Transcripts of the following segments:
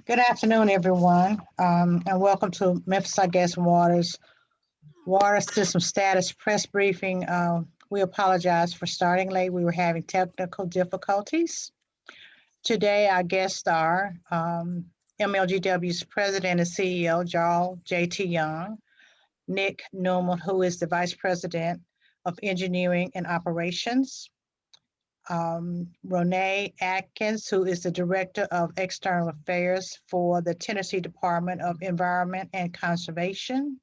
Good afternoon, everyone, and welcome to Memphis, I Guess, Water's Water System Status Press Briefing. We apologize for starting late. We were having technical difficulties. Today, our guests are MLGW's President and CEO, Jarl J.T. Young, Nick Newman, who is the Vice President of Engineering and Operations, Ronné Adkins, who is the Director of External Affairs for the Tennessee Department of Environment and Conservation.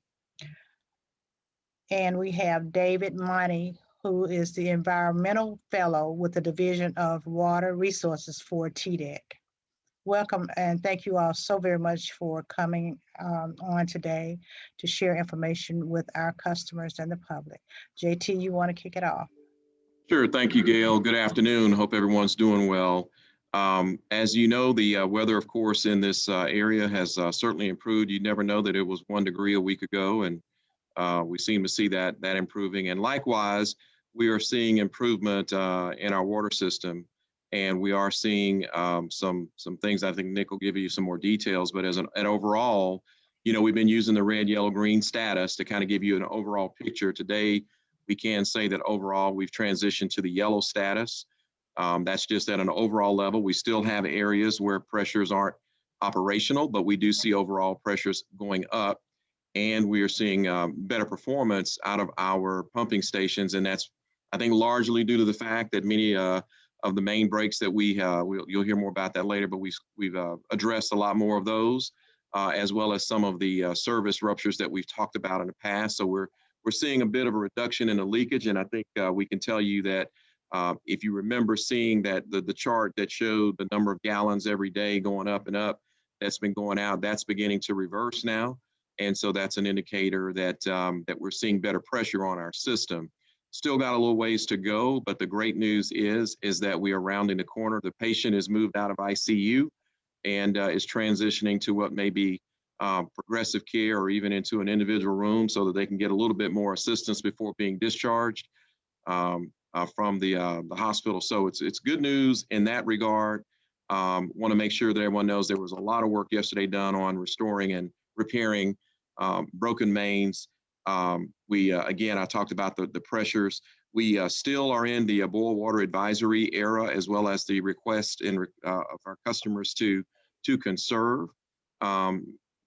And we have David Money, who is the Environmental Fellow with the Division of Water Resources for TDEC. Welcome, and thank you all so very much for coming on today to share information with our customers and the public. JT, you want to kick it off? Sure. Thank you, Gail. Good afternoon. Hope everyone's doing well. As you know, the weather, of course, in this area has certainly improved. You never know that it was 1 degree a week ago, and we seem to see that improving. And likewise, we are seeing improvement in our water system, and we are seeing some things. I think Nick will give you some more details, but as an overall, you know, we've been using the red, yellow, green status to kind of give you an overall picture. Today, we can say that overall we've transitioned to the yellow status. That's just at an overall level. We still have areas where pressures aren't operational, but we do see overall pressures going up, and we are seeing better performance out of our pumping stations. And that's, I think, largely due to the fact that many of the main breaks that you'll hear more about that later, but we've addressed a lot more of those, as well as some of the service ruptures that we've talked about in the past. So we're seeing a bit of a reduction in the leakage, and I think we can tell you that if you remember seeing that the chart that showed the number of gallons every day going up and up, that's been going out, that's beginning to reverse now. And so that's an indicator that that we're seeing better pressure on our system. Still got a little ways to go, but the great news is that we are rounding the corner. The patient is moved out of ICU and is transitioning to what may be progressive care or even into an individual room so that they can get a little bit more assistance before being discharged from the hospital. So it's good news in that regard. Want to make sure that everyone knows there was a lot of work yesterday done on restoring and repairing broken mains. Again, I talked about the pressures. We still are in the boil water advisory era, as well as the request of our customers to conserve.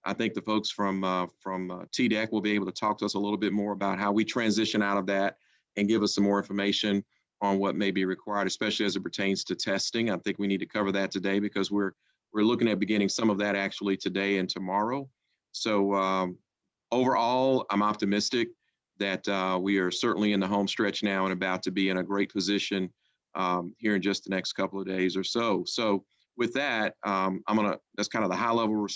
I think the folks from TDEC will be able to talk to us a little bit more about how we transition out of that and give us some more information on what may be required, especially as it pertains to testing. I think we need to cover that today because we're looking at beginning some of that actually today and tomorrow. So overall, I'm optimistic that we are certainly in the home stretch now and about to be in a great position here in just the next couple of days or so. So with that, that's kind of the high level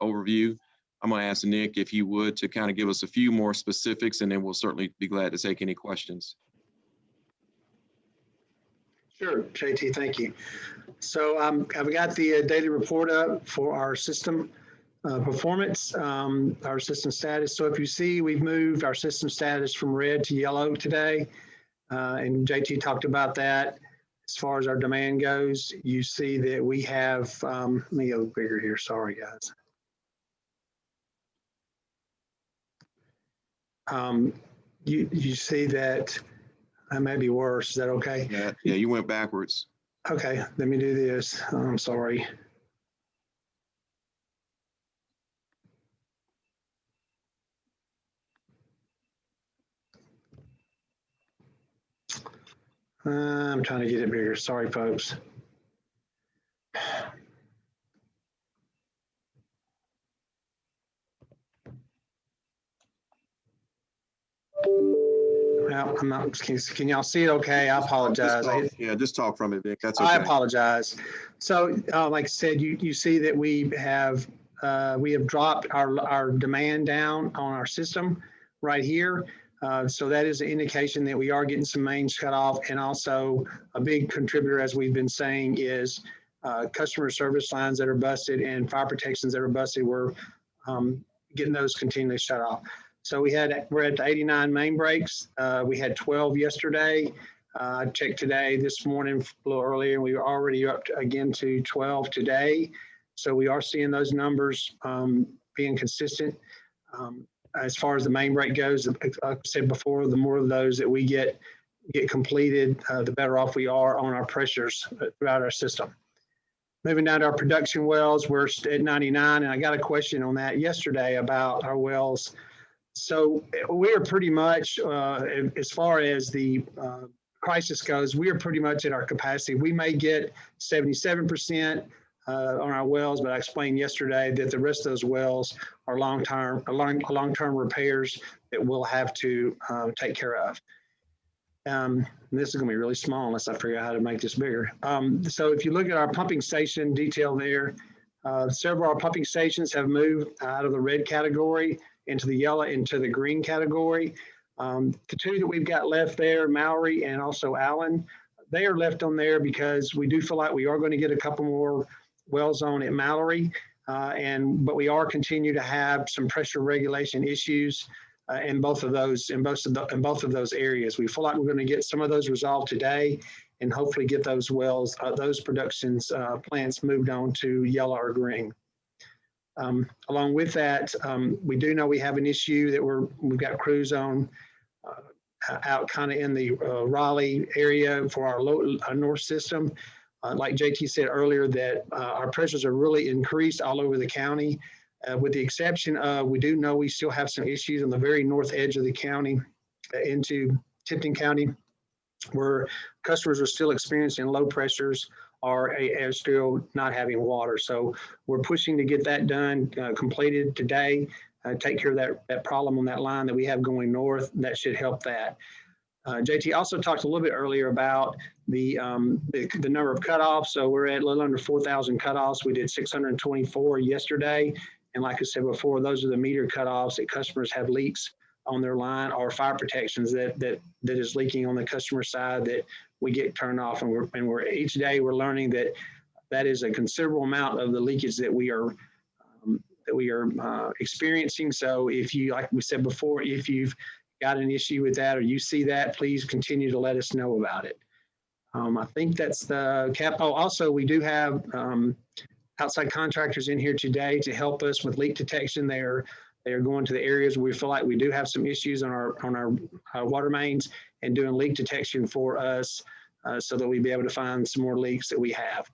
overview. I'm going to ask Nick, if you would, to kind of give us a few more specifics, and then we'll certainly be glad to take any questions. Sure, JT, thank you. So I've got the daily report up for our system performance, our system status. So if you see, we've moved our system status from red to yellow today, and JT talked about that. As far as our demand goes, you see that we have, let me go bigger here, sorry guys. You see that may be worse. Is that okay? Yeah, you went backwards. Okay, let me do this. I'm sorry. I'm trying to get it bigger. Sorry, folks. Well, I'm not, can y'all see it okay? I apologize. Just talk from it, Vic. That's okay. I apologize. So like I said, you see that we have dropped our demand down on our system right here. So that is an indication that we are getting some mains cut off, and also a big contributor, as we've been saying, is customer service lines that are busted and fire protections that are busted. We're getting those continually shut off. So we're at the 89 main breaks. We had 12 yesterday. I checked today, this morning, a little earlier, and we were already up again to 12 today. So we are seeing those numbers being consistent. As far as the main break goes, like I said before, the more of those that we get completed, the better off we are on our pressures throughout our system. Moving down to our production wells, we're at 99, and I got a question on that yesterday about our wells. So we are pretty much, as far as the crisis goes, we are pretty much at our capacity. We may get 77% on our wells, but I explained yesterday that the rest of those wells are long-term repairs that we'll have to take care of. This is going to be really small unless I figure out how to make this bigger. So if you look at our pumping station detail there, several of our pumping stations have moved out of the red category into the yellow, into the green category. The two that we've got left there, Mallory and also Allen, they are left on there because we do feel like we are going to get a couple more wells on at Mallory, but we are continue to have some pressure regulation issues in both of those areas. We feel like we're going to get some of those resolved today, and hopefully get those wells, those productions plants moved on to yellow or green. Along with that, we do know we have an issue that we've got crews on out kind of in the Raleigh area for our north system. Like JT said earlier, that our pressures are really increased all over the county, with the exception of, we do know we still have some issues on the very north edge of the county into Tipton County, where customers are still experiencing low pressures or are still not having water. So we're pushing to get that done, completed today, take care of that problem on that line that we have going north. That should help that. JT also talked a little bit earlier about the number of cutoffs. So we're at a little under 4,000 cutoffs. We did 624 yesterday. And like I said before, those are the meter cutoffs that customers have leaks on their line, or fire protections that is leaking on the customer side that we get turned off. And we're each day we're learning that is a considerable amount of the leakage that we are experiencing. So if you, like we said before, if you've got an issue with that or you see that, please continue to let us know about it. I think that's the cap. Oh, also we do have outside contractors in here today to help us with leak detection. They are going to the areas where we feel like we do have some issues on our water mains and doing leak detection for us, so that we'll be able to find some more leaks that we have.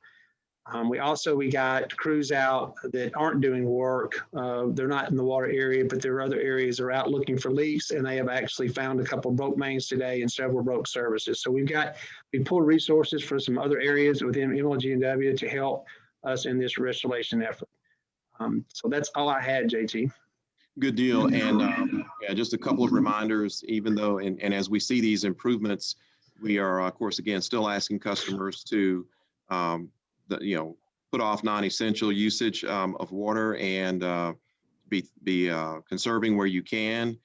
We got crews out that aren't doing work. They're not in the water area, but there are other areas that are out looking for leaks, and they have actually found a couple of broke mains today and several broke services. So we pulled resources for some other areas within MLGW to help us in this restoration effort. So that's all I had, JT. Good deal. And yeah, just a couple of reminders, even though, and as we see these improvements, we are, of course, again, still asking customers to, put off non-essential usage of water and be conserving where you can.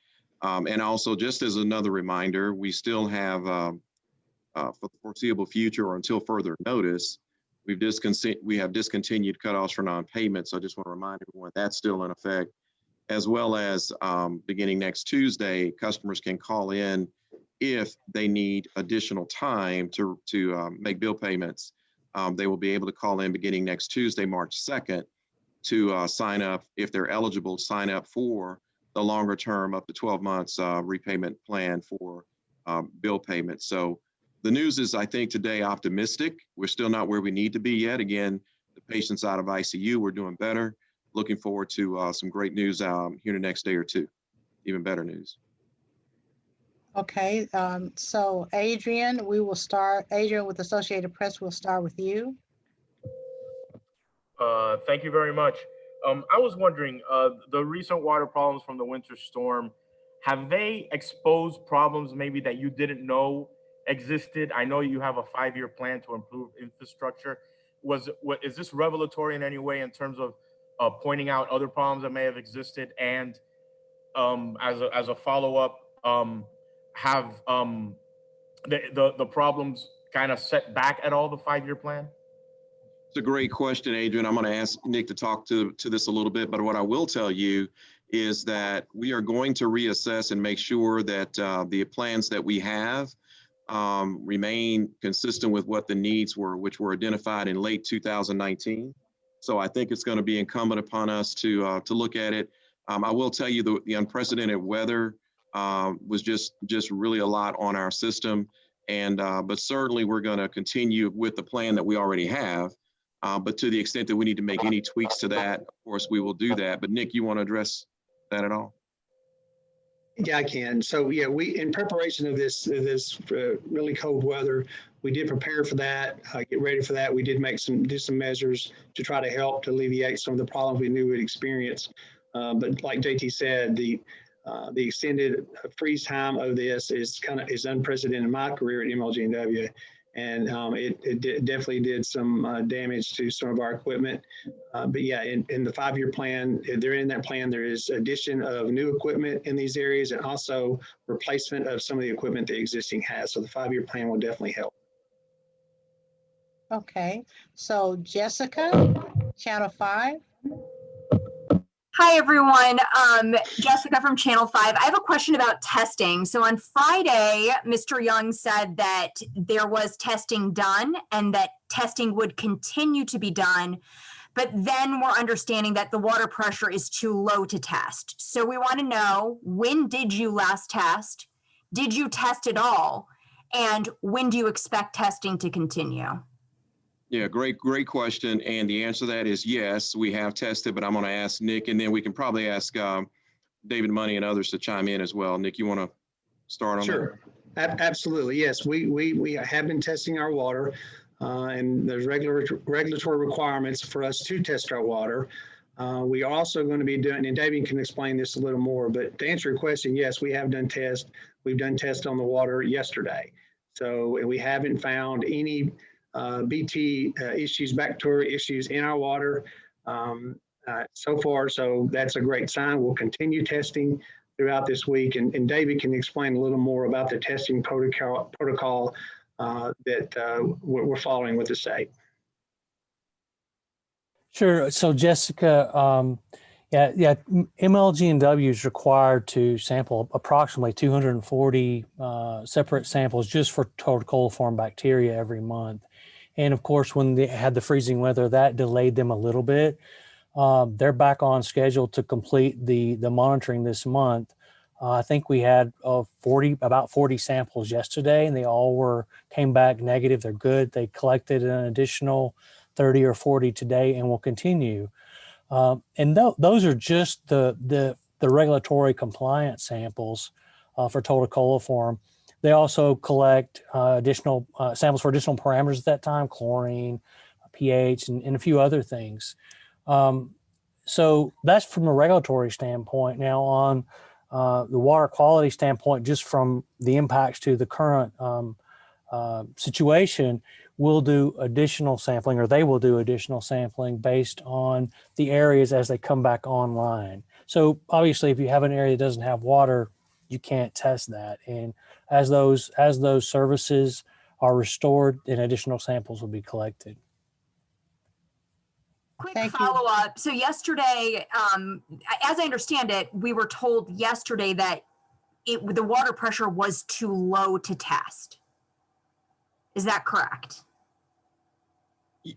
And also, just as another reminder, we still have, for the foreseeable future or until further notice, we have discontinued cutoffs for non-payment. So I just want to remind everyone that's still in effect, as well as beginning next Tuesday, customers can call in if they need additional time to make bill payments. They will be able to call in beginning next Tuesday, March 2nd, to sign up, if they're eligible, sign up for the longer term up to 12 months repayment plan for bill payments. So the news is, I think, today optimistic. We're still not where we need to be yet. Again, the patients out of ICU, we're doing better. Looking forward to some great news here the next day or two, even better news. Okay, so Adrian, Adrian with Associated Press, we'll start with you. Thank you very much. I was wondering, the recent water problems from the winter storm, have they exposed problems maybe that you didn't know existed? I know you have a 5-year plan to improve infrastructure. Is this revelatory in any way in terms of pointing out other problems that may have existed? And as a follow-up, have the problems kind of set back at all the 5-year plan? It's a great question, Adrian. I'm going to ask Nick to talk to this a little bit, but what I will tell you is that we are going to reassess and make sure that the plans that we have remain consistent with what the needs were, which were identified in late 2019. So I think it's going to be incumbent upon us to look at it. I will tell you the unprecedented weather was just really a lot on our system. And but certainly we're going to continue with the plan that we already have. But to the extent that we need to make any tweaks to that, of course, we will do that. But Nick, you want to address that at all? Yeah, I can. So yeah, we, in preparation of this really cold weather, we did prepare for that, get ready for that. We did do some measures to try to help to alleviate some of the problems we knew we'd experience. But like JT said, the extended freeze time of this is unprecedented in my career at MLGW. And it definitely did some damage to some of our equipment. But yeah, in the 5-year plan, in that plan, there is addition of new equipment in these areas and also replacement of some of the equipment the existing has. So the 5-year plan will definitely help. Okay, so Jessica, Channel 5. Hi, everyone. Jessica from Channel 5. I have a question about testing. So on Friday, Mr. Young said that there was testing done and that testing would continue to be done. But then we're understanding that the water pressure is too low to test. So we want to know, when did you last test? Did you test at all? And when do you expect testing to continue? Yeah, great question. And the answer to that is yes, we have tested, but I'm going to ask Nick, and then we can probably ask David Money and others to chime in as well. Nick, you want to start on that? Sure, absolutely. Yes, we have been testing our water, and there's regulatory requirements for us to test our water. We are also going to be doing, and David can explain this a little more, but to answer your question, yes, we have done tests. We've done tests on the water yesterday. So we haven't found any BT issues, bacteria issues in our water so far. So that's a great sign. We'll continue testing throughout this week. And David can explain a little more about the testing protocol that we're following with the state. Sure. So Jessica, MLGW is required to sample approximately 240 separate samples just for total coliform bacteria every month. And of course, when they had the freezing weather, that delayed them a little bit. They're back on schedule to complete the monitoring this month. I think we had about 40 samples yesterday, and they all came back negative. They're good. They collected an additional 30 or 40 today and will continue. And those are just the regulatory compliance samples for total coliform. They also collect additional samples for additional parameters at that time, chlorine, pH, and a few other things. So that's from a regulatory standpoint. Now on the water quality standpoint, just from the impacts to the current situation, we'll do additional sampling, or they will do additional sampling based on the areas as they come back online. So obviously, if you have an area that doesn't have water, you can't test that. And as those services are restored, then additional samples will be collected. Quick follow-up. So yesterday, as I understand it, we were told yesterday that the water pressure was too low to test. Is that correct?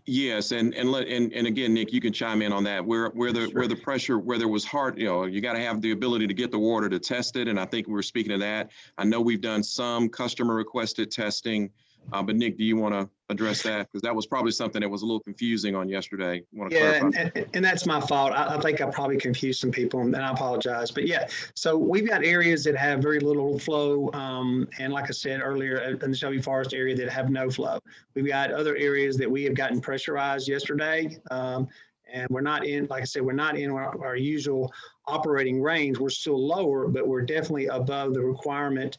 Yes, and again, Nick, you can chime in on that. Where the pressure, where there was hard, you got to have the ability to get the water to test it, and I think we were speaking of that. I know we've done some customer requested testing, but Nick, do you want to address that? Because that was probably something that was a little confusing on yesterday. Yeah, and that's my fault. I think I probably confused some people, and I apologize. But yeah, so we've got areas that have very little flow, and like I said earlier, in the Shelby Forest area that have no flow. We've got other areas that we have gotten pressurized yesterday, and we're not in, like I said, we're not in our usual operating range. We're still lower, but we're definitely above the requirement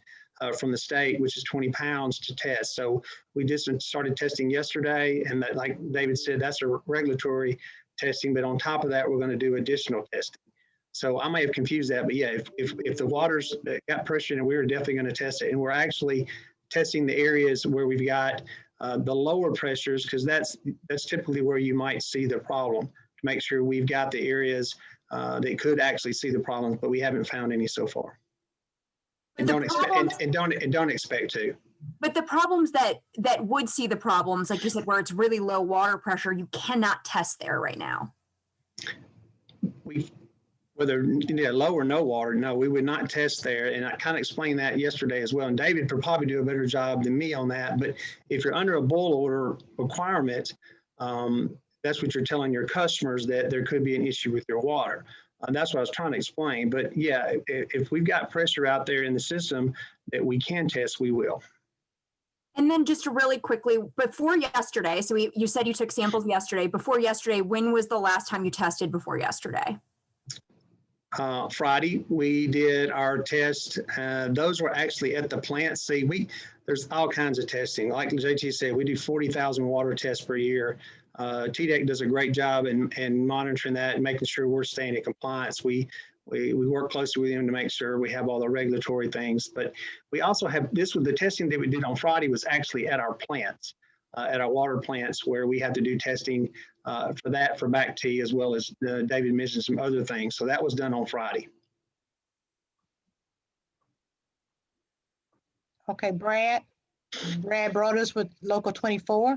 from the state, which is 20 pounds to test. So we just started testing yesterday, and that, like David said, that's a regulatory testing, but on top of that, we're going to do additional testing. So I may have confused that, but yeah, if the water's got pressure, and we're definitely going to test it, and we're actually testing the areas where we've got the lower pressures, because that's typically where you might see the problem, to make sure we've got the areas that could actually see the problems, but we haven't found any so far. And don't expect to. But the problems that would see the problems, like you said, where it's really low water pressure, you cannot test there right now. Whether low or no water, no, we would not test there. And I kind of explained that yesterday as well. And David could probably do a better job than me on that. But if you're under a boil order requirement, that's what you're telling your customers, that there could be an issue with your water. That's what I was trying to explain. But yeah, if we've got pressure out there in the system that we can test, we will. And then just really quickly, before yesterday, so you said you took samples yesterday. Before yesterday, when was the last time you tested before yesterday? Friday, we did our test. Those were actually at the plant. See, there's all kinds of testing. Like JT said, we do 40,000 water tests per year. TDEC does a great job in monitoring that and making sure we're staying in compliance. We work closely with them to make sure we have all the regulatory things. But we also have, this was the testing that we did on Friday was actually at our plants, at our water plants, where we had to do testing for back T, as well as David mentioned some other things. So that was done on Friday. Okay, Brad Broders with Local 24.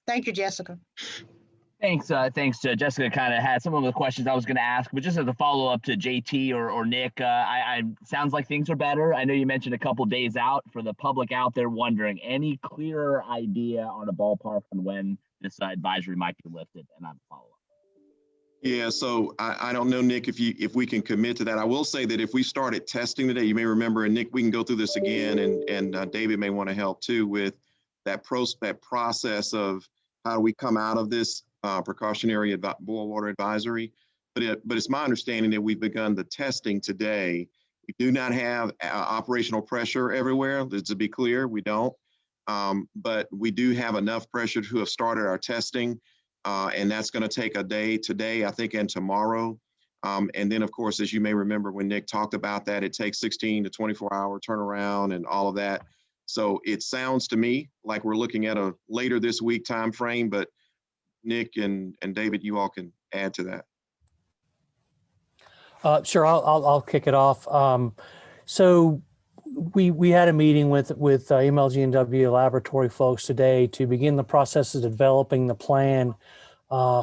Thank you, Jessica. Thanks. Thanks. Jessica kind of had some of the questions I was going to ask, but just as a follow up to JT or Nick, I sounds like things are better. I know you mentioned a couple days out. For the public out there wondering, any clearer idea on a ballpark on when this advisory might be lifted? And I have a follow up. Yeah, so I don't know, Nick, if we can commit to that. I will say that if we started testing today, you may remember, and Nick, we can go through this again, and David may want to help too with that process of how do we come out of this precautionary boil water advisory. But it's my understanding that we've begun the testing today. We do not have operational pressure everywhere. To be clear, we don't. But we do have enough pressure to have started our testing. And that's going to take a day today, I think, and tomorrow. And then, of course, as you may remember when Nick talked about that, it takes 16 to 24-hour turnaround and all of that. So it sounds to me like we're looking at a later this week time frame, but Nick and David, you all can add to that. Sure, I'll kick it off. So we had a meeting with MLGW laboratory folks today to begin the process of developing the plan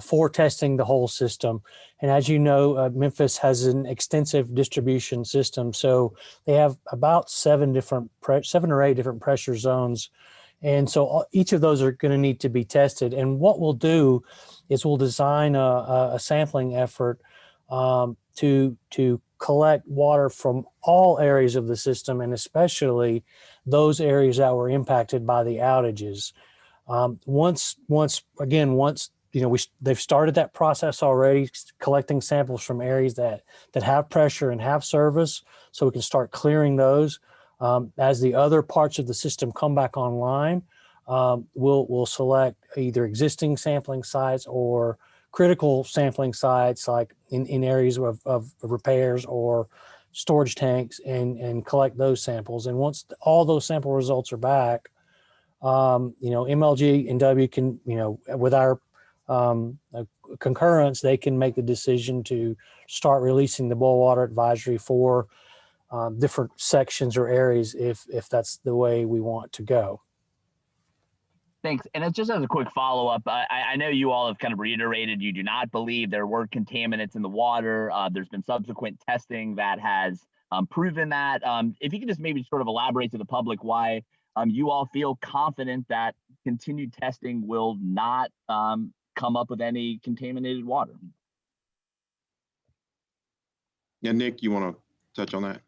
for testing the whole system. And as you know, Memphis has an extensive distribution system. So they have about 7 or 8 different pressure zones. And so each of those are going to need to be tested. And what we'll do is we'll design a sampling effort to collect water from all areas of the system, and especially those areas that were impacted by the outages. Once they've started that process already, collecting samples from areas that have pressure and have service, so we can start clearing those. As the other parts of the system come back online, we'll select either existing sampling sites or critical sampling sites, like in areas of repairs or storage tanks, and collect those samples. And once all those sample results are back, MLG and W can, with our concurrence, they can make the decision to start releasing the boil water advisory for different sections or areas if that's the way we want to go. Thanks. And just as a quick follow-up, I know you all have kind of reiterated you do not believe there were contaminants in the water. There's been subsequent testing that has proven that. If you could just maybe sort of elaborate to the public why you all feel confident that continued testing will not come up with any contaminated water. Yeah, Nick, you want to touch on that?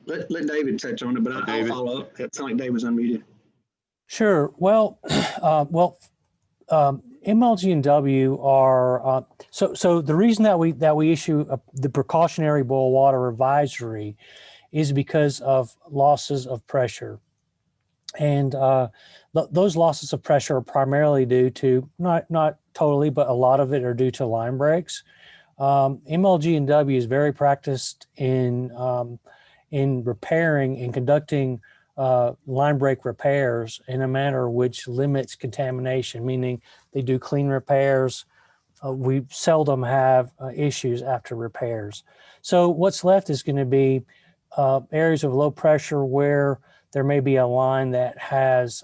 Let David touch on it, but I'll follow up. It sounds like David was unmuted. Sure. Well, MLG and W are so the reason that we issue the precautionary boil water advisory is because of losses of pressure, and those losses of pressure are primarily due to not totally, but a lot of it are due to line breaks. MLG and W is very practiced in repairing and conducting line break repairs in a manner which limits contamination, meaning they do clean repairs. We seldom have issues after repairs. So what's left is going to be areas of low pressure where there may be a line that has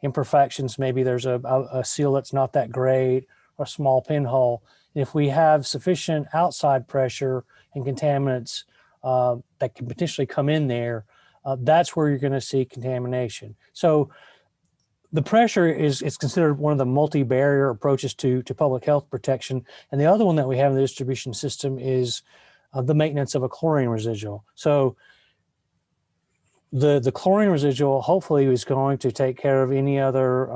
imperfections. Maybe there's a seal that's not that great, or a small pinhole. If we have sufficient outside pressure and contaminants that can potentially come in there, that's where you're going to see contamination. So the pressure is considered one of the multi-barrier approaches to public health protection. And the other one that we have in the distribution system is the maintenance of a chlorine residual. So the chlorine residual hopefully is going to take care of any other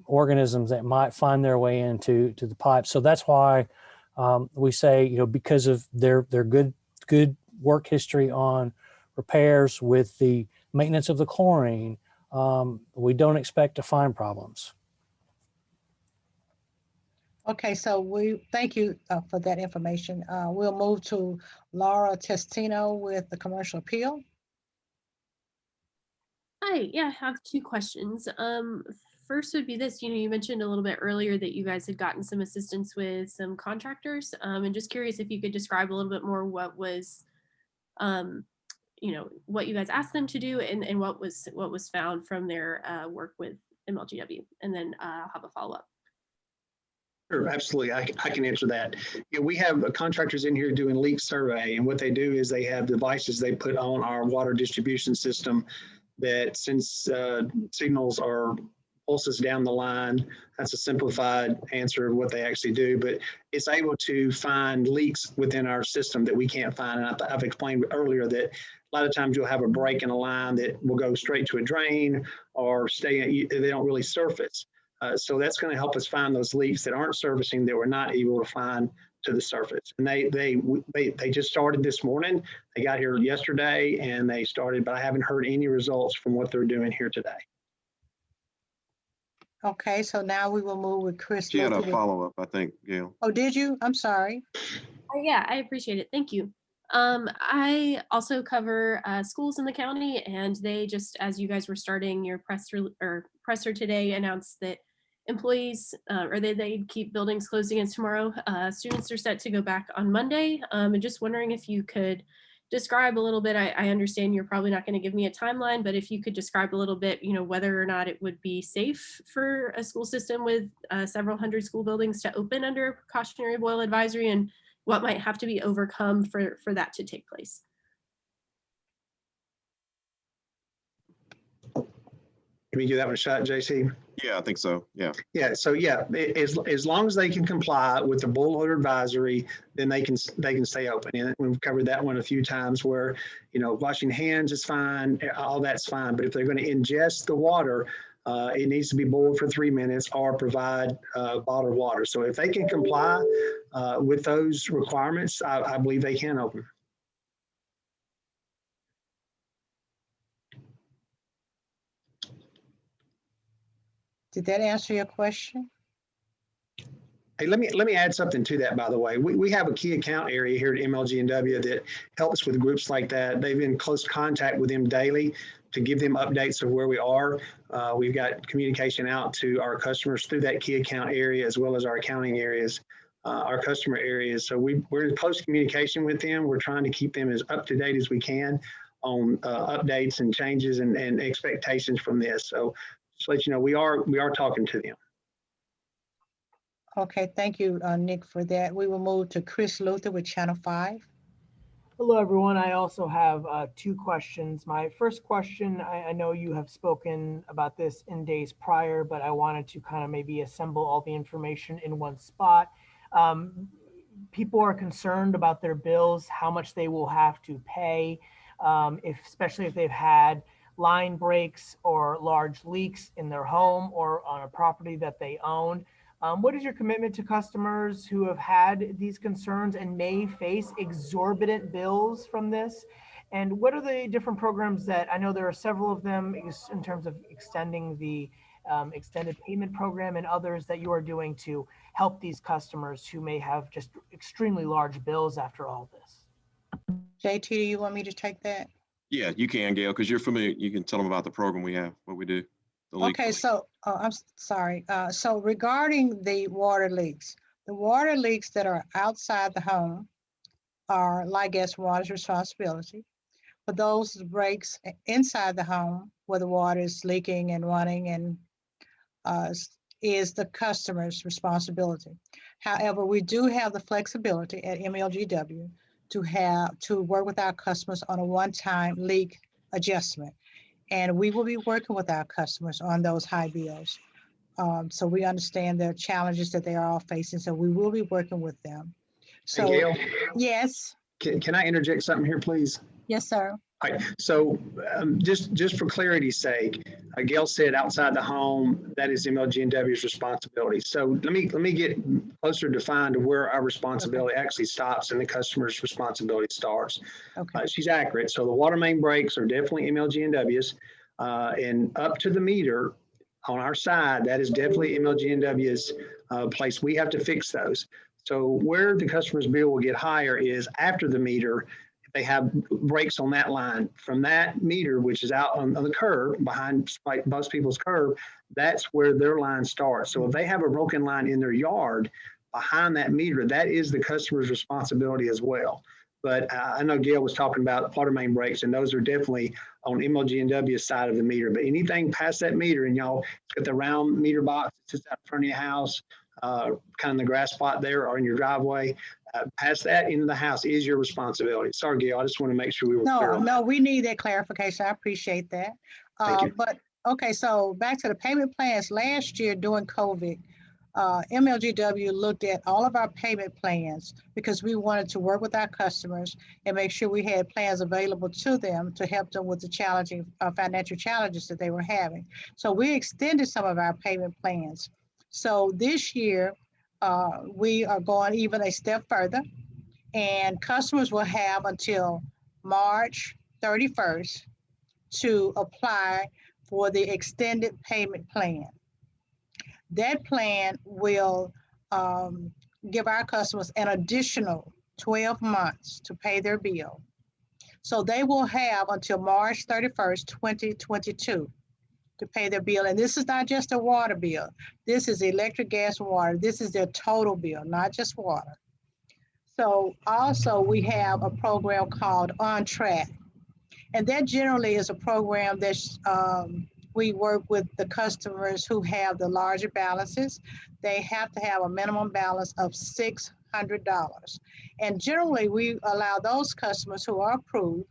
organisms that might find their way into the pipe. So that's why we say, because of their good work history on repairs with the maintenance of the chlorine, we don't expect to find problems. Okay, so we thank you for that information. We'll move to Laura Testino with the commercial appeal. Hi, yeah, I have two questions. First would be this, you mentioned a little bit earlier that you guys had gotten some assistance with some contractors. And just curious if you could describe a little bit more what was, what you guys asked them to do and what was found from their work with MLGW. And then I'll have a follow-up. Sure, absolutely. I can answer that. We have contractors in here doing leak survey, and what they do is they have devices they put on our water distribution system that sends signals or pulses down the line. That's a simplified answer of what they actually do, but it's able to find leaks within our system that we can't find. And I've explained earlier that a lot of times you'll have a break in a line that will go straight to a drain or they don't really surface. So that's going to help us find those leaks that aren't surfacing that we're not able to find to the surface. And they just started this morning. They got here yesterday and they started, but I haven't heard any results from what they're doing here today. Okay, so now we will move with Chris. She had a follow-up, I think, Gail. Oh, did you? I'm sorry. Yeah, I appreciate it. Thank you. I also cover schools in the county, and they just, as you guys were starting your presser today, announced that employees or they'd keep buildings closed again tomorrow. Students are set to go back on Monday. And just wondering if you could describe a little bit. I understand you're probably not going to give me a timeline, but if you could describe a little bit, whether or not it would be safe for a school system with several hundred school buildings to open under a precautionary boil advisory, and what might have to be overcome for that to take place. Can we give that one a shot, JC? Yeah, I think so. Yeah. Yeah. So yeah, as long as they can comply with the boil advisory, then they can stay open. And we've covered that one a few times where, washing hands is fine, all that's fine. But if they're going to ingest the water, it needs to be boiled for 3 minutes or provide bottled water. So if they can comply with those requirements, I believe they can open. Did that answer your question? Hey, let me add something to that, by the way. We have a key account area here at MLGW that helps with groups like that. They've been in close contact with them daily to give them updates of where we are. We've got communication out to our customers through that key account area, as well as our accounting areas, our customer areas. So we're in close communication with them. We're trying to keep them as up to date as we can on updates and changes and expectations from this. So just to let you know, we are talking to them. Okay, thank you, Nick, for that. We will move to Chris Luther with Channel 5. Hello, everyone. I also have two questions. My first question, I know you have spoken about this in days prior, but I wanted to kind of maybe assemble all the information in one spot. People are concerned about their bills, how much they will have to pay, especially if they've had line breaks or large leaks in their home or on a property that they own. What is your commitment to customers who have had these concerns and may face exorbitant bills from this? And what are the different programs that, I know there are several of them in terms of extending the extended payment program and others that you are doing to help these customers who may have just extremely large bills after all this? JT, do you want me to take that? Yeah, you can, Gail, because you're familiar. You can tell them about the program we have, what we do. Okay, so I'm sorry. So regarding the water leaks that are outside the home are Tne Guest Water's responsibility. for those breaks inside the home where the water is leaking and running and is the customer's responsibility. However, we do have the flexibility at MLGW to work with our customers on a one-time leak adjustment. And we will be working with our customers on those high bills. So we understand the challenges that they are all facing. So we will be working with them. So, Hey, Gail, yes, can I interject something here, please? yes, sir. All right, so just for clarity's sake, Gail said outside the home, that is MLGW's responsibility. So let me get closer defined to where our responsibility actually stops and the customer's responsibility starts. Okay. She's accurate. So the water main breaks are definitely MLGW's, and up to the meter on our side, that is definitely MLGW's place. We have to fix those. So where the customer's bill will get higher is after the meter. They have breaks on that line from that meter, which is out on the curb behind like most people's curb. That's where their line starts. So if they have a broken line in their yard behind that meter, that is the customer's responsibility as well. But I know Gail was talking about water main breaks, and those are definitely on MLGW's side of the meter. But anything past that meter, and y'all got the round meter box that sits out in front of your house, kind of in the grass plot there or in your driveway, past that into the house is your responsibility. Sorry, Gail, I just want to make sure we were clear. No, we need that clarification. I appreciate that. Thank you. But okay, so back to the payment plans. Last year during COVID, MLGW looked at all of our payment plans because we wanted to work with our customers and make sure we had plans available to them to help them with the challenging financial challenges that they were having. So we extended some of our payment plans. So this year, we are going even a step further, and customers will have until March 31st to apply for the extended payment plan. That plan will give our customers an additional 12 months to pay their bill. So they will have until March 31st, 2022 to pay their bill. And this is not just a water bill. This is electric, gas, and water. This is their total bill, not just water. So also we have a program called On Track. And that generally is a program that we work with the customers who have the larger balances. They have to have a minimum balance of $600. And generally we allow those customers who are approved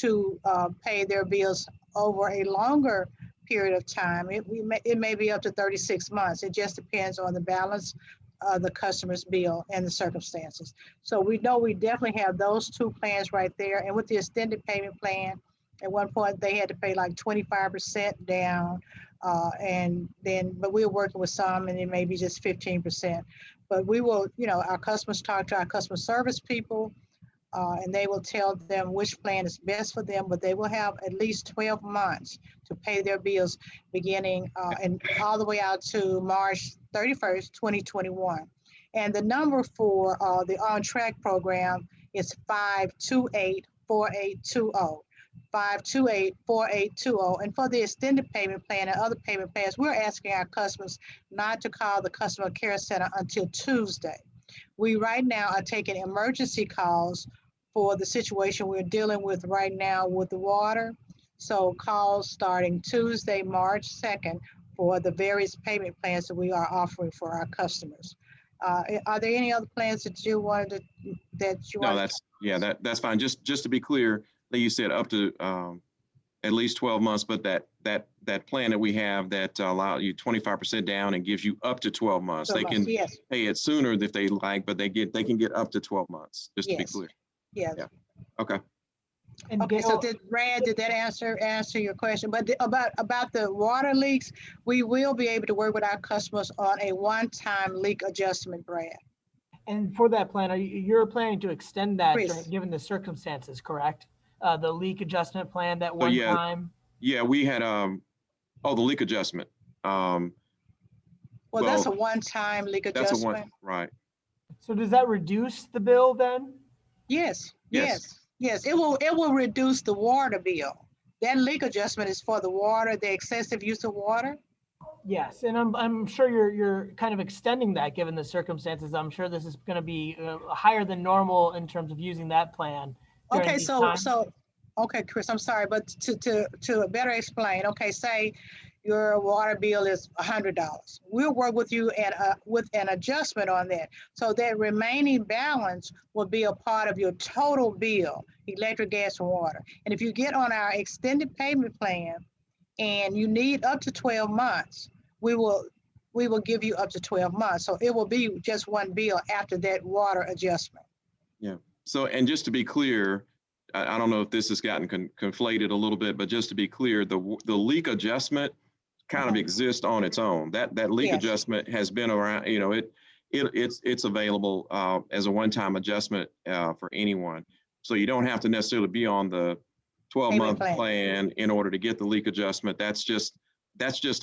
to pay their bills over a longer period of time. It may be up to 36 months. It just depends on the balance of the customer's bill and the circumstances. So we know we definitely have those two plans right there. And with the extended payment plan, at one point they had to pay like 25% down, but we're working with some and it may be just 15%. But we will, our customers talk to our customer service people, and they will tell them which plan is best for them, but they will have at least 12 months to pay their bills beginning and all the way out to March 31st, 2021. And the number for the On Track program is 528-4820. 528-4820. And for the extended payment plan and other payment plans, we're asking our customers not to call the customer care center until Tuesday. We right now are taking emergency calls for the situation we're dealing with right now with the water. So calls starting Tuesday, March 2nd for the various payment plans that we are offering for our customers. Are there any other plans that you wanted to, that's fine. Just to be clear, like you said, up to at least 12 months, but that plan that we have that allows you 25% down and gives you up to 12 months. They can pay it sooner if they like, but they can get up to 12 months, just to be clear. Yeah. Okay. And okay, Gail, so did that answer your question? But about the water leaks, we will be able to work with our customers on a one-time leak adjustment, Brad. and for that plan, you're planning to extend that Chris. given the circumstances, correct? The leak adjustment plan, that one yeah. time? Yeah, we had, the leak adjustment. Well, that's a one-time leak adjustment. That's a one, right. So does that reduce the bill then? Yes. It will reduce the water bill. That leak adjustment is for the water, the excessive use of water. Yes, and I'm sure you're kind of extending that given the circumstances. I'm sure this is going to be higher than normal in terms of using that plan. Okay, so Okay, Chris, I'm sorry, but to better explain, okay, say your water bill is $100. We'll work with you and with an adjustment on that. So that remaining balance will be a part of your total bill, electric, gas, and water. And if you get on our extended payment plan and you need up to 12 months, we will give you up to 12 months. So it will be just one bill after that water adjustment. Yeah. So, and just to be clear, I don't know if this has gotten conflated a little bit, but just to be clear, the leak adjustment kind of exists on its own. That leak adjustment has been around, you know, it's available as a one-time adjustment for anyone. So you don't have to necessarily be on the 12-month plan in order to get the leak adjustment. That's just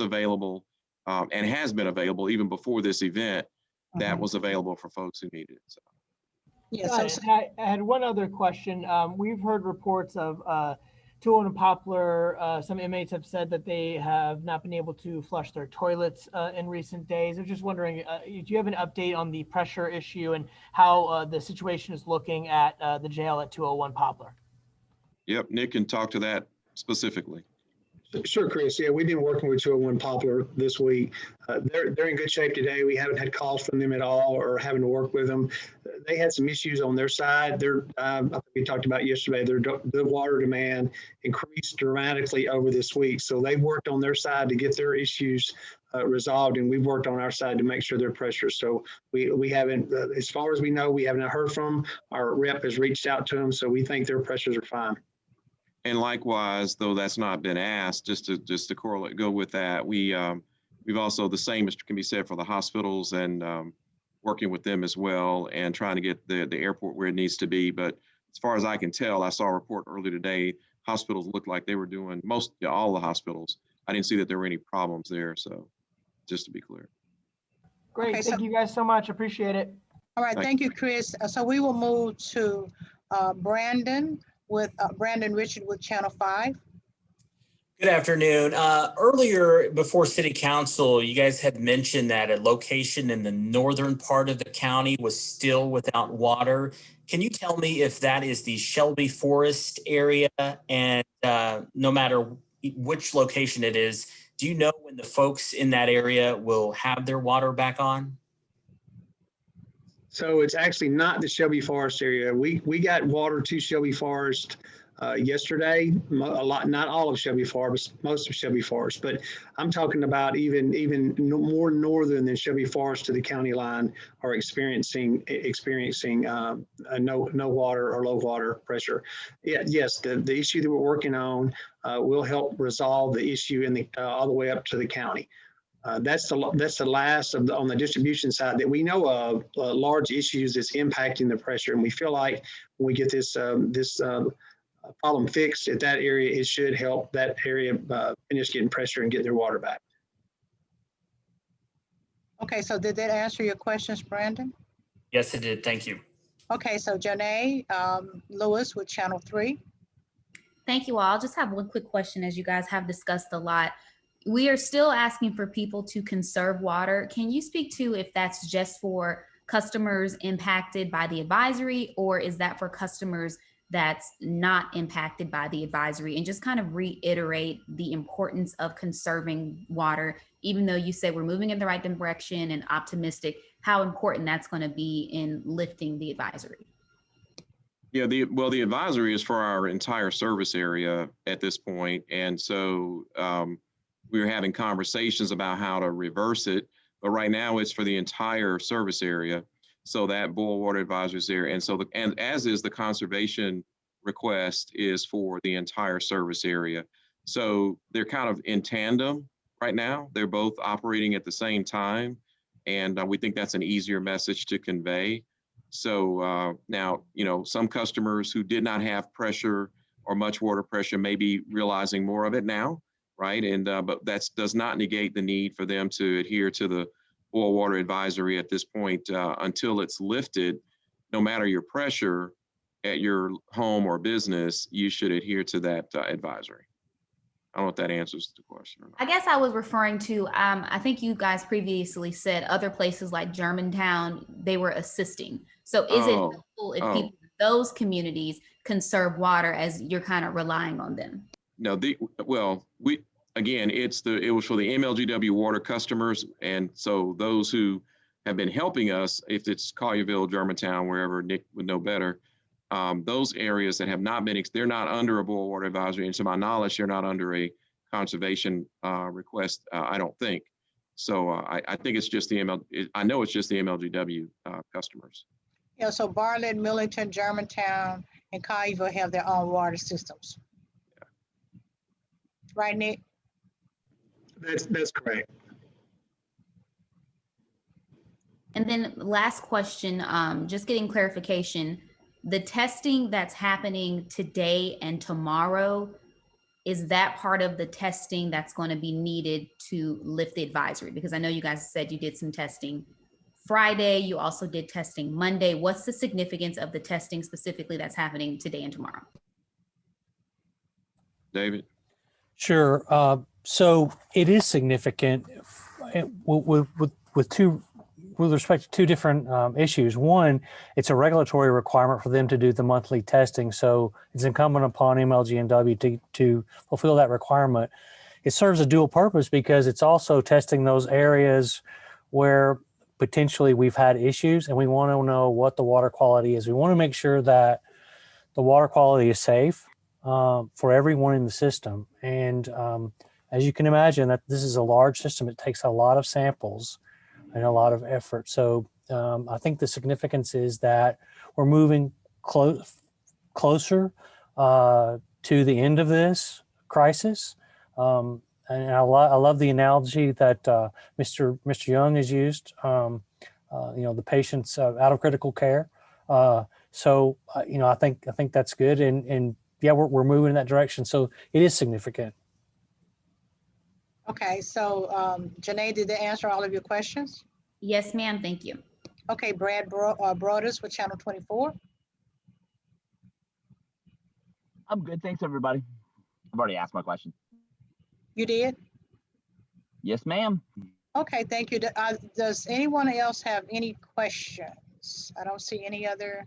available and has been available even before this event. That was available for folks who needed it. So. Yes, I had one other question. We've heard reports of 201 Poplar. Some inmates have said that they have not been able to flush their toilets in recent days. I was just wondering, do you have an update on the pressure issue and how the situation is looking at the jail at 201 Poplar? Yep, Nick can talk to that specifically. Sure, Chris. Yeah, we've been working with 201 Poplar this week. They're in good shape today. We haven't had calls from them at all or having to work with them. They had some issues on their side. I think we talked about yesterday, the water demand increased dramatically over this week. So they worked on their side to get their issues resolved, and we've worked on our side to make sure their pressure. So we haven't, as far as we know, we haven't heard from them. Our rep has reached out to them, so we think their pressures are fine. And likewise, though that's not been asked, just to correlate, go with that, we've also, the same can be said for the hospitals and working with them as well and trying to get the airport where it needs to be. But as far as I can tell, I saw a report earlier today, hospitals looked like they were doing all the hospitals. I didn't see that there were any problems there. So just to be clear. Great. Okay, thank you guys so much. Appreciate it. All right. Thank you, Chris. So we will move to Brandon Richard with Channel 5. Good afternoon. Earlier before City Council, you guys had mentioned that a location in the northern part of the county was still without water. Can you tell me if that is the Shelby Forest area? And no matter which location it is, do you know when the folks in that area will have their water back on? So it's actually not the Shelby Forest area. We got water to Shelby Forest yesterday. Not all of Shelby Forest, most of Shelby Forest, but I'm talking about even more northern than Shelby Forest to the county line are experiencing no water or low water pressure. Yeah, yes, the issue that we're working on will help resolve the issue all the way up to the county. That's the last on the distribution side that we know of large issues that's impacting the pressure, and we feel like when we get this problem fixed at that area, it should help that area finish getting pressure and get their water back. Okay, so did that answer your questions, Brandon? Yes, it did. Thank you. Okay, so Janae Lewis with Channel 3. Thank you all. I'll just have one quick question, as you guys have discussed a lot. We are still asking for people to conserve water. Can you speak to if that's just for customers impacted by the advisory, or is that for customers that's not impacted by the advisory, and just kind of reiterate the importance of conserving water, even though you say we're moving in the right direction and optimistic, how important that's going to be in lifting the advisory? Yeah, the advisory is for our entire service area at this point. And so we were having conversations about how to reverse it, but right now it's for the entire service area. So that boil water advisory is there. And so, and as is the conservation request is for the entire service area. So they're kind of in tandem right now. They're both operating at the same time. And we think that's an easier message to convey. So now, some customers who did not have pressure or much water pressure may be realizing more of it now, right? And but that does not negate the need for them to adhere to the boil water advisory at this point until it's lifted. No matter your pressure at your home or business, you should adhere to that advisory. I don't know if that answers the question or not. I guess I was referring to, I think you guys previously said other places like Germantown, they were assisting. So is it helpful if people in those communities conserve water as you're kind of relying on them? No, it was for the MLGW water customers. And so those who have been helping us, if it's Collierville, Germantown, wherever, Nick would know better, those areas that have not been, they're not under a boil water advisory. And to my knowledge, they're not under a conservation request, I don't think. So I think it's just I know it's just the MLGW customers. Yeah, so Bartlett, Millington, Germantown, and Collierville have their own water systems. Yeah. Right, Nick? That's correct. And then last question, just getting clarification, the testing that's happening today and tomorrow, is that part of the testing that's going to be needed to lift the advisory? Because I know you guys said you did some testing Friday, you also did testing Monday. What's the significance of the testing specifically that's happening today and tomorrow? David? Sure. So it is significant with respect to two different issues. One, it's a regulatory requirement for them to do the monthly testing. So it's incumbent upon MLGW to fulfill that requirement. It serves a dual purpose because it's also testing those areas where potentially we've had issues and we want to know what the water quality is. We want to make sure that the water quality is safe for everyone in the system. And as you can imagine, that this is a large system. It takes a lot of samples and a lot of effort. So I think the significance is that we're moving closer to the end of this crisis. And I love the analogy that Mr. Young has used. The patient's out of critical care. So I think that's good. And yeah, we're moving in that direction. So it is significant. Okay, so Janae, did they answer all of your questions? Yes, ma'am. Thank you. Okay, Brad Broders with Channel 24. I'm good. Thanks, everybody. I've already asked my question. You did? Yes, ma'am. Okay, thank you. Does anyone else have any questions? I don't see any other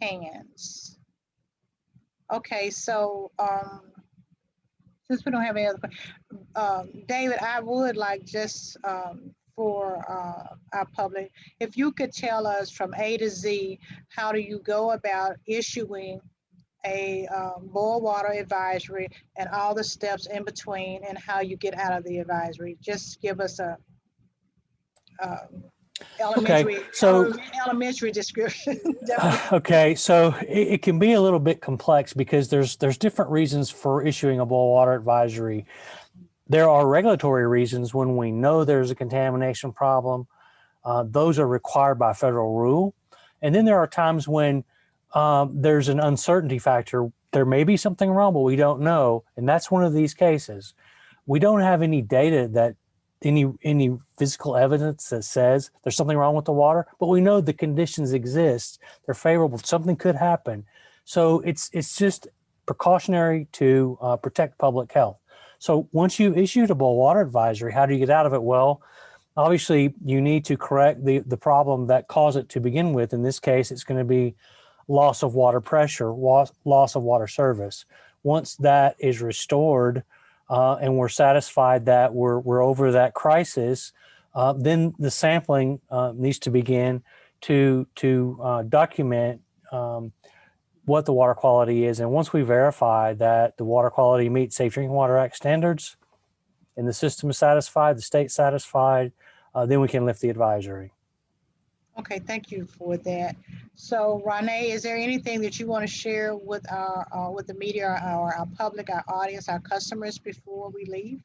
hands. Okay, so since we don't have any other questions, David, I would like just for our public, if you could tell us from A to Z, how do you go about issuing a boil water advisory and all the steps in between and how you get out of the advisory? Just give us a elementary description. Okay, so it can be a little bit complex because there's different reasons for issuing a boil water advisory. There are regulatory reasons when we know there's a contamination problem. Those are required by federal rule. And then there are times when there's an uncertainty factor. There may be something wrong, but we don't know. And that's one of these cases. We don't have any data that any physical evidence that says there's something wrong with the water, but we know the conditions exist. They're favorable. Something could happen. So it's just precautionary to protect public health. So once you issued a boil water advisory, how do you get out of it? Well, obviously you need to correct the problem that caused it to begin with. In this case, it's going to be loss of water pressure, loss of water service. Once that is restored and we're satisfied that we're over that crisis, then the sampling needs to begin to document what the water quality is. And once we verify that the water quality meets Safe Drinking Water Act standards and the system is satisfied, the state's satisfied, then we can lift the advisory. Okay, thank you for that. So Ronné, is there anything that you want to share with with the media, our public, our audience, our customers before we leave?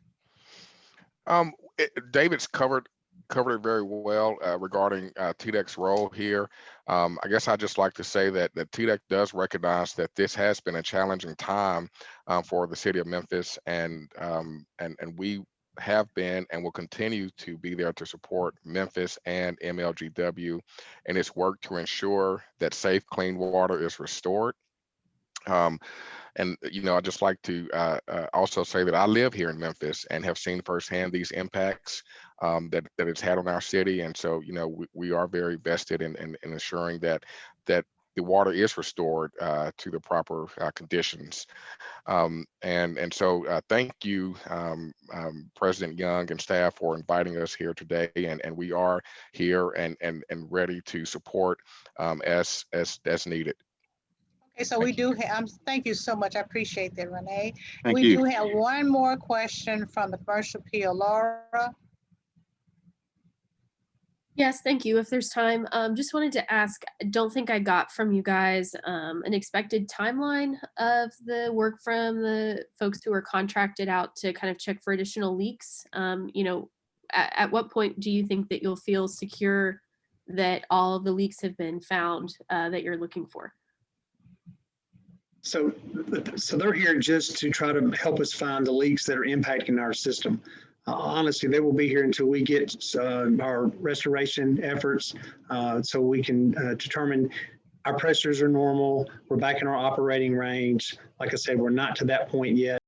David's covered it very well regarding TDEC's role here. I guess I'd just like to say that TDEC does recognize that this has been a challenging time for the city of Memphis, and we have been and will continue to be there to support Memphis and MLGW in its work to ensure that safe, clean water is restored. And I'd just like to also say that I live here in Memphis and have seen firsthand these impacts that it's had on our city. And so, we are very vested in ensuring that the water is restored to the proper conditions. And so thank you, President Young and staff, for inviting us here today. And we are here and ready to support as needed. Okay, so we do have, thank you so much. I appreciate that, Renee. Thank We you. do have one more question from the commercial appeal. Laura? Yes, thank you. If there's time, just wanted to ask, I don't think I got from you guys an expected timeline of the work from the folks who are contracted out to kind of check for additional leaks. You know, at what point do you think that you'll feel secure that all of the leaks have been found that you're looking for? So they're here just to try to help us find the leaks that are impacting our system. Honestly, they will be here until we get our restoration efforts so we can determine our pressures are normal, we're back in our operating range. Like I said, we're not to that point yet.